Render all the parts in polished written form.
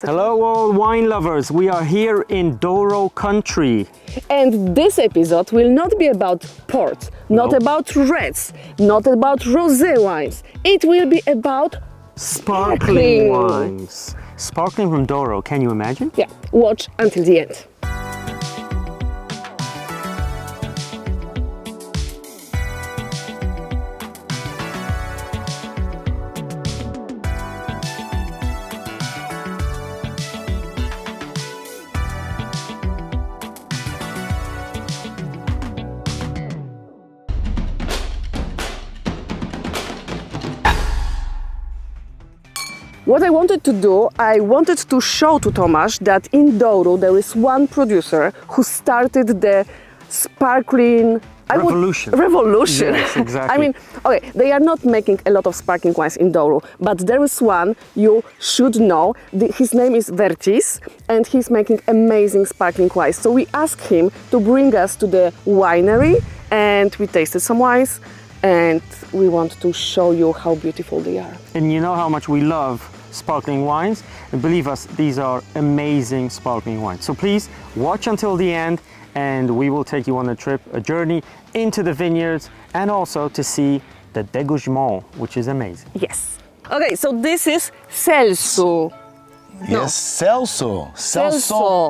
Hello all wine lovers, we are here in Douro country. And this episode will not be about port, not about reds, not about rosé wines. It will be about Sparkling wines. Sparkling from Douro, can you imagine? Yeah, watch until the end. What I wanted to do, I wanted to show to Tomasz that in Douro there is one producer who started the sparkling Revolution. Revolution. Yes, exactly. I mean, okay, they are not making a lot of sparkling wines in Douro, but there is one you should know. His name is Vertis, and he's making amazing sparkling wines. So we asked him to bring us to the winery, and we tasted some wines, and we want to show you how beautiful they are. And you know how much we love sparkling wines, and believe us, these are amazing sparkling wines. So please watch until the end, and we will take you on a journey into the vineyards, and also to see the dégoulement, which is amazing. Yes. Okay, so this is Celso. Yes, Celso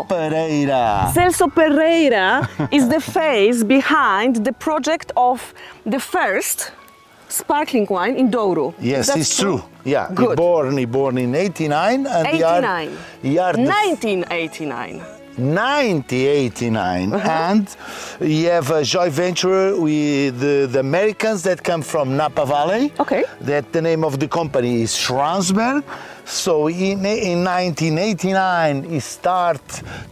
Pereira. Celso Pereira is the face behind the project of the first sparkling wine in Douro. Yes, it's true. Yeah, Good. He born in 89 and 89. 1989. 1989, Uh-huh. and we have a joint venture with the Americans that come from Napa Valley. Okay. That the name of the company is Schransberg. So in 1989, he start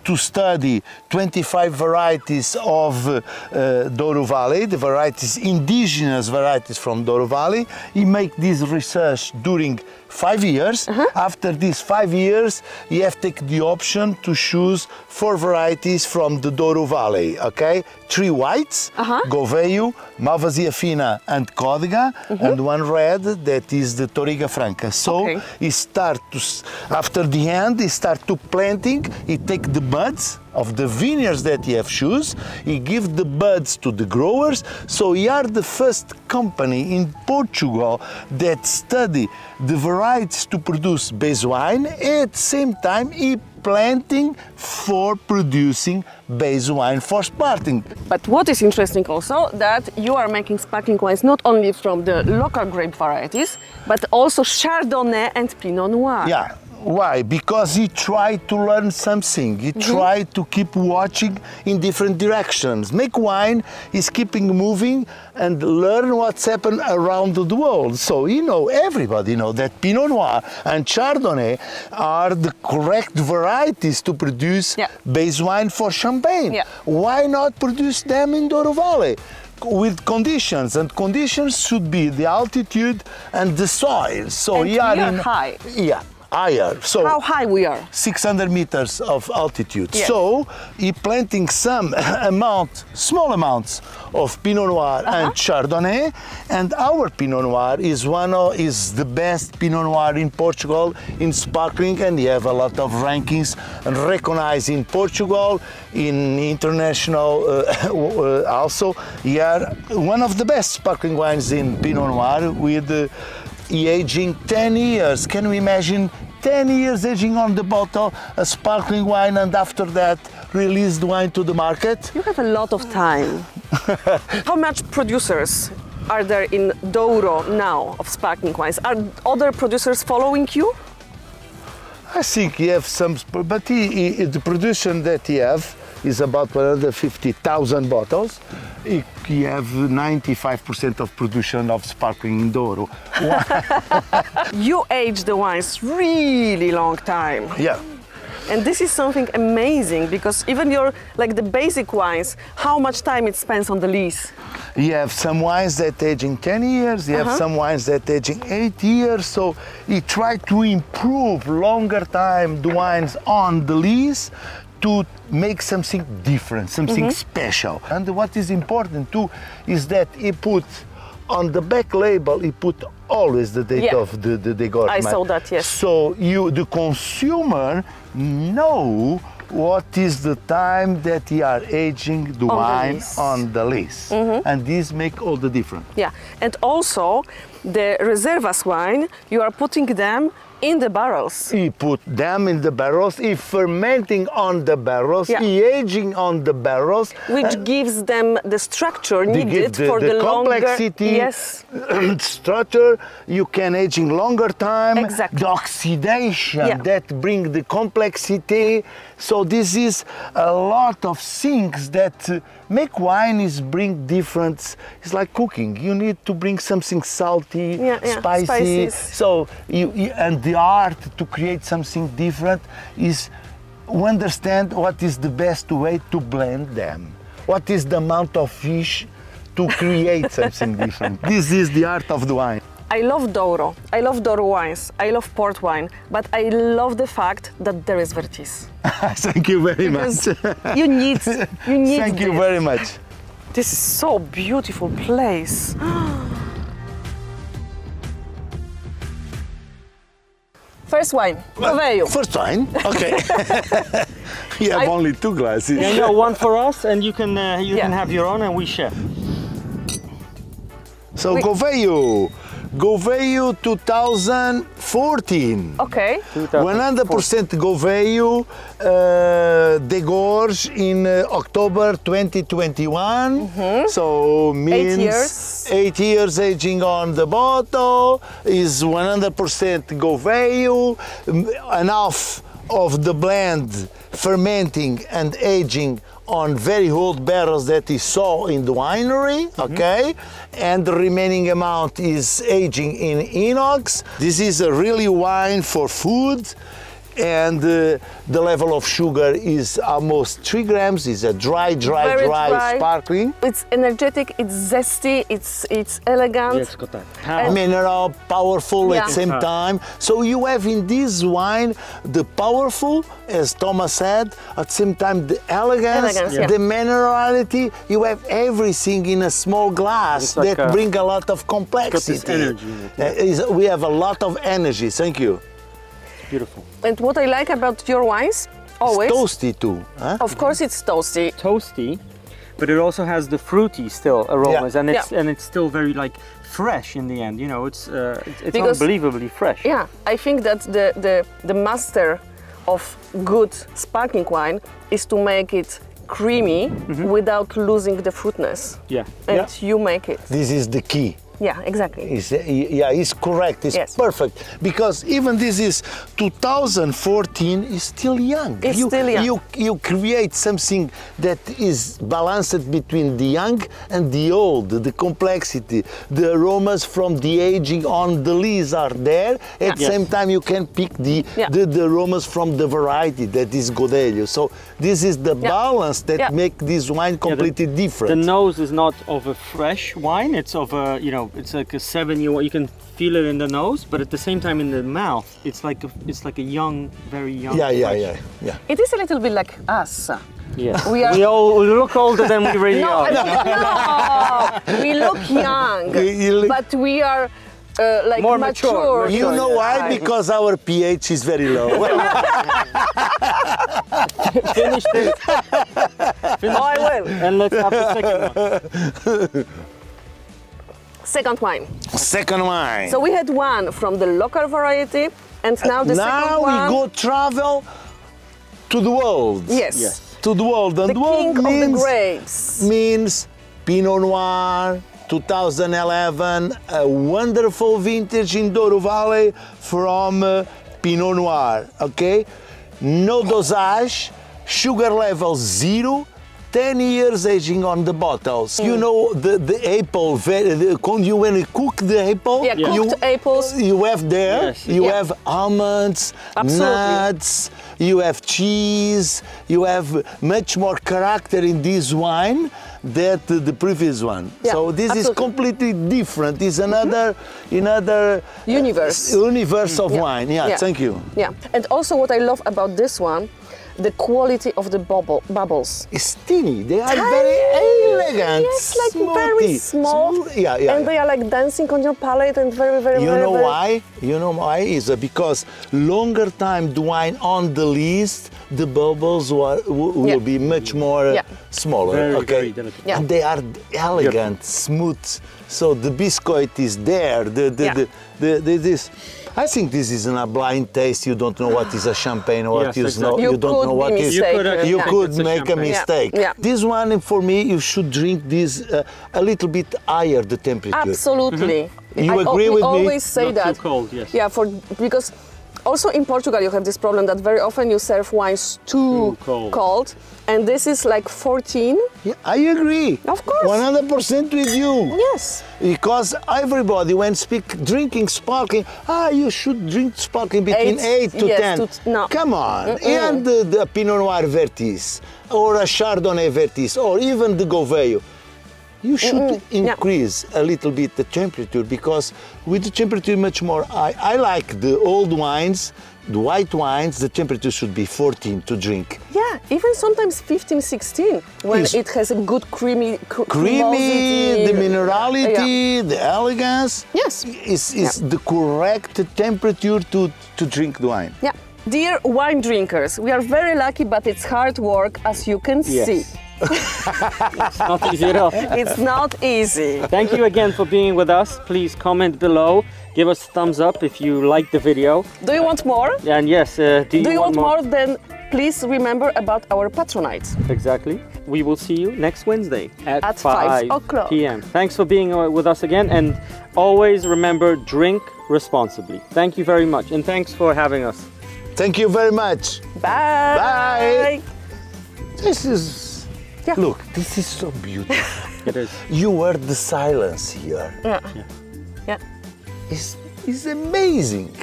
to study 25 varieties of Douro Valley, the varieties, indigenous varieties from Douro Valley. He make this research during 5 years. Uh-huh. After these 5 years, you have to take the option to choose 4 varieties from the Douro Valley, okay? 3 whites, Uh-huh. Gouveia, Malvasia Fina and Códega, and 1 red that is the Touriga Franca. So Okay. he start to, after the end, he start to planting, he take the buds of the vineyards that he have choose, he give the buds to the growers. So he are the first company in Portugal that study the varieties to produce base wine. At the same time, he planting for producing base wine for sparkling. But what is interesting also, that you are making sparkling wines not only from the local grape varieties, but also Chardonnay and Pinot Noir. Yeah. Why? Because he tried to learn something. He tried to keep watching in different directions. Make wine is keeping moving and learn what's happened around the world. So everybody know that Pinot Noir and Chardonnay are the correct varieties to produce base wine for champagne. Yeah. Why not produce them in Douro Valley? With conditions, and conditions should be the altitude and the soil. So And we are in high. Yeah. Higher. So How high we are? 600 meters of altitude. Yes. So he planting some small amounts of Pinot Noir and Chardonnay, and our Pinot Noir is the best Pinot Noir in Portugal in sparkling, and we have a lot of rankings and recognized in Portugal, in international also. We are one of the best sparkling wines in Pinot Noir with aging 10 years. Can we imagine 10 years aging on the bottle, a sparkling wine, and after that release the wine to the market? You have a lot of time. How much producers are there in Douro now of sparkling wines? Are other producers following you? I think you have some, but the production that you have is about 150,000 bottles. You have 95% of production of sparkling in Douro. You age the wines really long time. Yeah. And this is something amazing, because even the basic wines, how much time it spends on the lees? You have some wines that aging 10 years, you have some wines that aging 8 years, so you try to improve longer time the wines on the lees to make something different, something special. And what is important too is that he put on the back label, he put always the date Yeah. of the government. I saw that, yes. So you, the consumer, know what is the time that you are aging the wine list. on the list. And this make all the difference. Yeah, and also the reservas wine, you are putting them in the barrels. He put them in the barrels, he fermenting on the barrels, Yeah. he aging on the barrels. Which gives them the structure They needed give for the longer... complexity, Yes, structure. You can aging longer time. Exactly. The oxidation Yeah. that bring the complexity. So this is a lot of things that make wine is bring different. It's like cooking. You need to bring something salty, Yeah, yeah, spicy. spices. So and the art to create something different is understand what is the best way to blend them. What is the amount of fish to create something different. This is the art of the wine. I love Douro. I love Douro wines. I love port wine. But I love the fact that there is vertis. Thank you very Because much. you need Thank you this. very much. This is so beautiful place. First wine, Proveio. First wine, okay. You have only 2 glasses. Yeah, no, one for us, and you can Yeah. have your own, and we share. So Gouveia 2014. Okay. 100% Gouveia, de Gorge in October 2021. So means 8 years. 8 years aging on the bottle is 100% Gouveia. Enough of the blend fermenting and aging on very old barrels that he saw in the winery, okay? And the remaining amount is aging in inox. This is a really wine for food, and the level of sugar is almost 3 grams. It's a dry, Very dry. sparkling. It's energetic, it's zesty, it's elegant. It's got that. Mineral, powerful Yeah. at the same time. So you have in this wine the powerful, as Thomas said, at the same time the elegance, Elegance, yeah. the minerality. You have everything in a small glass It's like that a- bring a lot of got complexity. this energy in it, We have a lot of energy. Thank you. Beautiful. And what I like about your wines, always, It's toasty too. Huh? of course it's toasty. Toasty, but it also has the fruity still aromas, Yeah. and it's still very like fresh in the end. You know, it's Because- unbelievably fresh. Yeah, I think that the master of good sparkling wine is to make it creamy without losing the fruitness. Yeah. And you make it. This is the key. Yeah, exactly. It's correct. It's Yes. perfect because even this is 2014 is still young. It's still young. You create something that is balanced between the young and the old. The complexity, the aromas from the aging on the lees are there. At the Yes. same time, you can pick the Yeah. the aromas from the variety that is Godelho. So this is the balance that Yeah. make this wine completely different. The nose is not of a fresh wine. It's of a, you know, it's like a 7-year. You can feel it in the nose, but at the same time in the mouth, it's like a young, very young. fresh. Yeah. It is a little bit like us. Yeah. We are- We all look older than we really No, are. no, we look young, You look- but we are like More mature. mature. You know why? Because our pH is very low. Finish this. Finish Oh, I will. and let's have the second one. Second wine. Second wine. So we had one from the local variety, and now the now second one. we go travel to the world. Yes. Yes. To the world. And The the world king of the means, grapes. means Pinot Noir 2011, a wonderful vintage in Douro Valley from Pinot Noir. Okay? No dosage, sugar level 0. 10 years aging on the bottles. You know the apple, when you cook the apple, Yeah, cooked apples. you have there, Yes. you Yeah. have almonds, Absolutely. nuts, you have cheese, you have much more character in this wine than the previous one. Yeah, So this is absolutely. completely different. It's another Universe. universe of Yeah. wine. Yeah, Yeah. thank you. Yeah, and also what I love about this one, the quality of the bubbles. It's teeny. They are very elegant. Yes, like very small. Yeah. And they are like dancing on your palate and very, very, You very, know very... why? You know why? Is because longer time the wine on the list, the bubbles will be much more smaller. Very delicate. Yeah. And they are elegant, smooth. So the biscuit is there. This. I think this is a blind taste. You don't know what is a champagne or what is not. You don't know what is. You could make a mistake. Yeah. This one, for me, you should drink this a little bit higher the temperature. Absolutely. You agree with me? We always say Not that. too cold, yes. Yeah, because also in Portugal you have this problem that very often you serve wines too cold, and this is like 14. Yeah, I agree. Of course. 100% with you. Yes. Because everybody, when drinking sparkling, you should drink sparkling between 8 to 10. No. Come on. And the Pinot Noir Vertis, or a Chardonnay Vertis, or even the Gouveia. You should increase a little bit the temperature, because with the temperature much more, I like the old wines, the white wines, the temperature should be 14 to drink. Yeah, even sometimes 15, 16, when it has a good creamy, the minerality, the elegance. Yes. Is the correct temperature to drink the wine. Yeah. Dear wine drinkers, we are very lucky, but it's hard work, as you can see. It's not easy at all. It's not easy. Thank you again for being with us. Please comment below. Give us a thumbs up if you liked the video. Do you want more? And yes, do you want more? Then please remember about our Patronite. Exactly. We will see you next Wednesday at 5 o'clock p.m. Thanks for being with us again, and always remember, drink responsibly. Thank you very much, and thanks for having us. Thank you very much. Bye. Bye. This is... Look, this is so beautiful. It is. You heard the silence here. Yeah. It's amazing.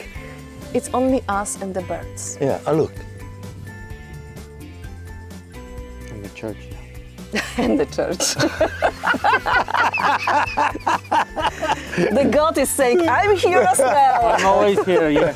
It's only us and the birds. Yeah, look. And the church. And the church. The God is saying, I'm here as well. I'm always here, yes.